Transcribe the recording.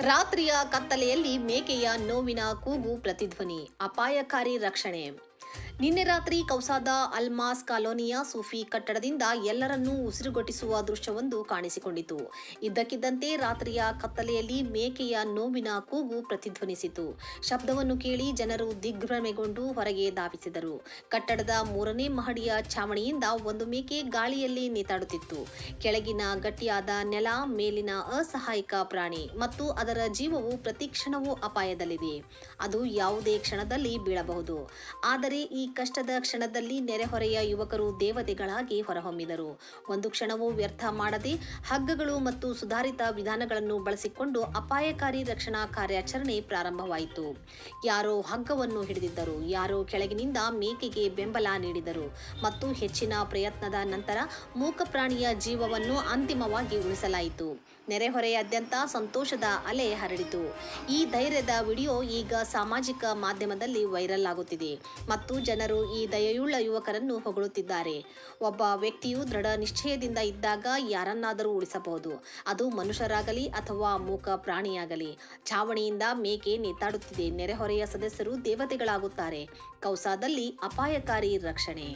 ರಾತ್ರಿಯ ಕತ್ತಲೆಯಲ್ಲಿ ಮೇಕೆಯ ನೋವಿನ ಕೂಗು ಪ್ರತಿಧ್ವನಿ, ಅಪಾಯಕಾರಿ ರಕ್ಷಣೆ. ನಿನ್ನೆ ರಾತ್ರಿ ಕೌಸಾದ ಅಲ್ಮಾಸ್ ಕಾಲೋನಿಯ ಸೂಫಿ ಕಟ್ಟಡದಿಂದ ಎಲ್ಲರನ್ನೂ ಉಸಿರುಗಟ್ಟಿಸುವ ದೃಶ್ಯವೊಂದು ಕಾಣಿಸಿಕೊಂಡಿತು. ಇದ್ದಕ್ಕಿದ್ದಂತೆ ರಾತ್ರಿಯ ಕತ್ತಲೆಯಲ್ಲಿ ಮೇಕೆಯ ನೋವಿನ ಕೂಗು ಪ್ರತಿಧ್ವನಿಸಿತು. ಶಬ್ದವನ್ನು ಕೇಳಿ ಜನರು ದಿಗ್ಭ್ರಮೆಗೊಂಡು ಹೊರಗೆ ಧಾವಿಸಿದರು. ಕಟ್ಟಡದ 3ನೇ ಮಹಡಿಯ ಛಾವಣಿಯಿಂದ ಒಂದು ಮೇಕೆ ಗಾಳಿಯಲ್ಲಿ ನೇತಾಡುತ್ತಿತ್ತು. ಕೆಳಗಿನ ಗಟ್ಟಿಯಾದ ನೆಲ, ಮೇಲಿನ ಅಸಹಾಯಕ ಪ್ರಾಣಿ ಮತ್ತು ಅದರ ಜೀವವು ಪ್ರತಿ ಕ್ಷಣವೂ ಅಪಾಯದಲ್ಲಿದೆ. ಅದು ಯಾವುದೇ ಕ್ಷಣದಲ್ಲಿ ಬೀಳಬಹುದು. ಆದರೆ ಈ ಕಷ್ಟದ ಕ್ಷಣದಲ್ಲಿ ನೆರೆಹೊರೆಯ ಯುವಕರು ದೇವತೆಗಳಾಗಿ ಹೊರಹೊಮ್ಮಿದರು. ಒಂದು ಕ್ಷಣವೂ ವ್ಯರ್ಥ ಮಾಡದೆ ಹಗ್ಗಗಳು ಮತ್ತು ಸುಧಾರಿತ ವಿಧಾನಗಳನ್ನು ಬಳಸಿಕೊಂಡು ಅಪಾಯಕಾರಿ ರಕ್ಷಣಾ ಕಾರ್ಯಾಚರಣೆ ಪ್ರಾರಂಭವಾಯಿತು. ಯಾರೋ ಹಗ್ಗವನ್ನು ಹಿಡಿದಿದ್ದರು, ಯಾರೋ ಕೆಳಗಿನಿಂದ ಮೇಕೆಗೆ ಬೆಂಬಲ ನೀಡಿದರು ಮತ್ತು ಹೆಚ್ಚಿನ ಪ್ರಯತ್ನದ ನಂತರ ಮೂಕ ಪ್ರಾಣಿಯ ಜೀವವನ್ನು ಅಂತಿಮವಾಗಿ ಉಳಿಸಲಾಯಿತು. ನೆರೆಹೊರೆಯಾದ್ಯಂತ ಸಂತೋಷದ ಅಲೆ ಹರಡಿತು. ಈ ಧೈರ್ಯದ ವಿಡಿಯೋ ಈಗ ಸಾಮಾಜಿಕ ಮಾಧ್ಯಮದಲ್ಲಿ ವೈರಲ್ ಆಗುತ್ತಿದೆ ಮತ್ತು ಜನರು ಈ ದಯೆಯುಳ್ಳ ಯುವಕರನ್ನು ಹೊಗಳುತ್ತಿದ್ದಾರೆ. ಒಬ್ಬ ವ್ಯಕ್ತಿಯು ದೃಢ ನಿಶ್ಚಯದಿಂದ ಇದ್ದಾಗ ಯಾರನ್ನಾದರೂ ಉಳಿಸಬಹುದು, ಅದು ಮನುಷ್ಯರಾಗಲಿ ಅಥವಾ ಮೂಕ ಪ್ರಾಣಿಯಾಗಲಿ. ಛಾವಣಿಯಿಂದ ಮೇಕೆ ನೇತಾಡುತ್ತಿದೆ, ನೆರೆಹೊರೆಯ ಸದಸ್ಯರು ದೇವತೆಗಳಾಗುತ್ತಾರೆ. ಕೌಸಾದಲ್ಲಿ ಅಪಾಯಕಾರಿ ರಕ್ಷಣೆ.